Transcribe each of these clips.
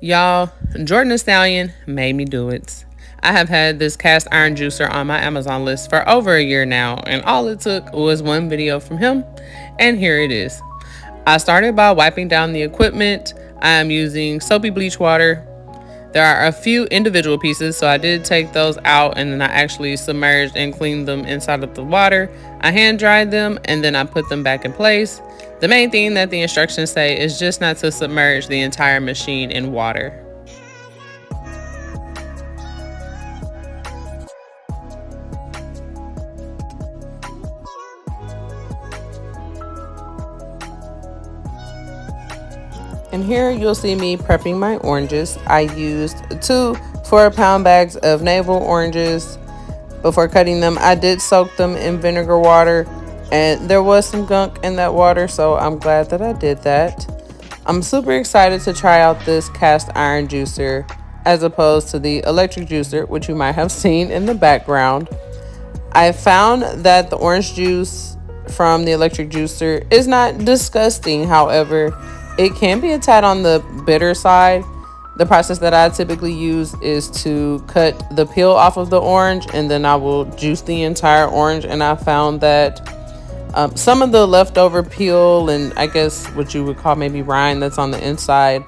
Y'all, Jordan the Stallion made me do it. I have had this cast iron juicer on my Amazon list for over a year now, and all it took was one video from him, and here it is. I started by wiping down the equipment. I am using soapy bleach water. There are a few individual pieces, so I did take those out and then I actually submerged and cleaned them inside of the water. I hand dried them and then I put them back in place. The main thing that the instructions say is just not to submerge the entire machine in water. And here you'll see me prepping my oranges. I used 2 4-pound bags of navel oranges. Before cutting them, I did soak them in vinegar water, and there was some gunk in that water, so I'm glad that I did that. I'm super excited to try out this cast iron juicer as opposed to the electric juicer, which you might have seen in the background. I found that the orange juice from the electric juicer is not disgusting. However, it can be a tad on the bitter side. The process that I typically use is to cut the peel off of the orange and then I will juice the entire orange. And I found that some of the leftover peel and I guess what you would call maybe rind that's on the inside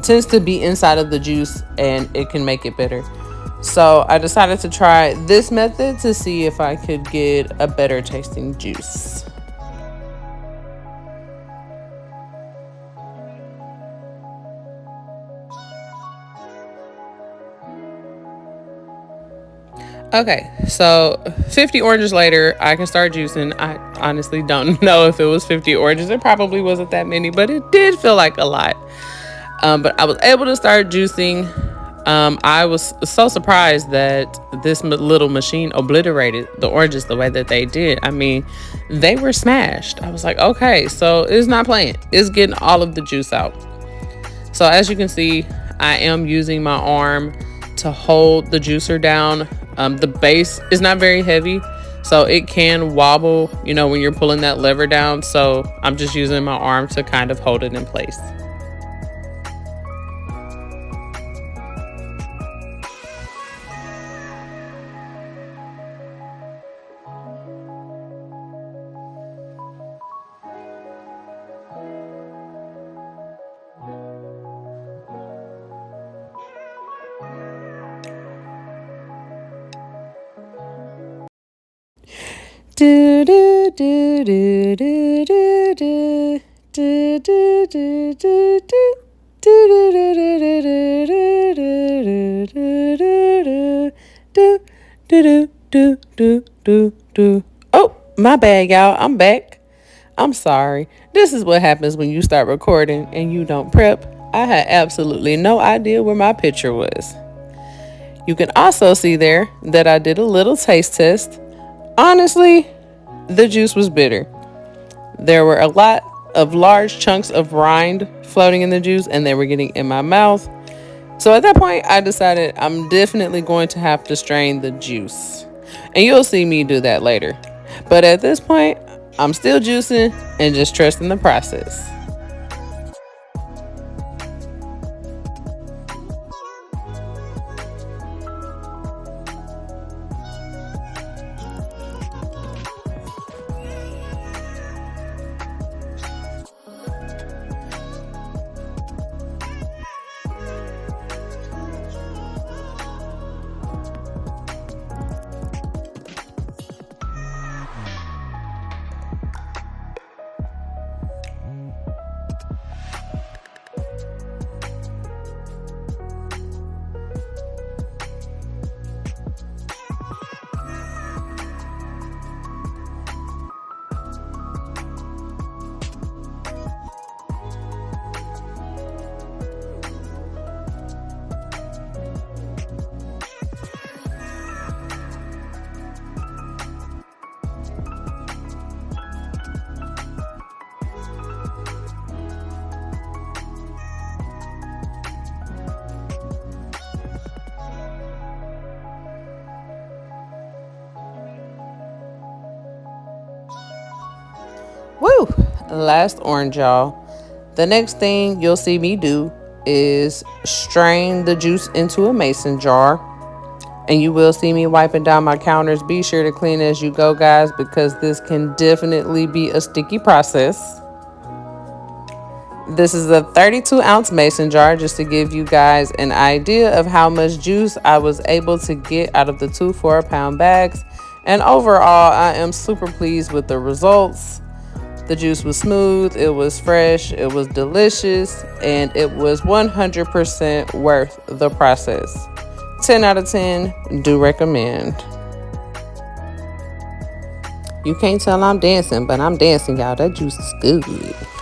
tends to be inside of the juice and it can make it bitter. So I decided to try this method to see if I could get a better tasting juice. Okay, so 50 oranges later, I can start juicing. I honestly don't know if it was 50 oranges. It probably wasn't that many, but it did feel like a lot. But I was able to start juicing. I was so surprised that this little machine obliterated the oranges the way that they did. I mean, they were smashed. I was like, okay, so it's not playing. It's getting all of the juice out. So as you can see, I am using my arm to hold the juicer down. The base is not very heavy, so it can wobble, when you're pulling that lever down. So I'm just using my arm to kind of hold it in place. Do do do do do do do do do do do do. Oh, my bad, y'all. I'm back. I'm sorry. This is what happens when you start recording and you don't prep. I had absolutely no idea where my picture was. You can also see there that I did a little taste test. Honestly, the juice was bitter. There were a lot of large chunks of rind floating in the juice and they were getting in my mouth. So at that point, I decided I'm definitely going to have to strain the juice. And you'll see me do that later. But at this point, I'm still juicing and just trusting the process. Woo! Last orange, y'all. The next thing you'll see me do is strain the juice into a mason jar. And you will see me wiping down my counters. Be sure to clean as you go, guys, because this can definitely be a sticky process. This is a 32-ounce mason jar, just to give you guys an idea of how much juice I was able to get out of the 2 4-pound bags. And overall, I am super pleased with the results. The juice was smooth, it was fresh, it was delicious, and it was 100% worth the process. 10 out of 10, do recommend. You can't tell I'm dancing, but I'm dancing, y'all. That juice is good.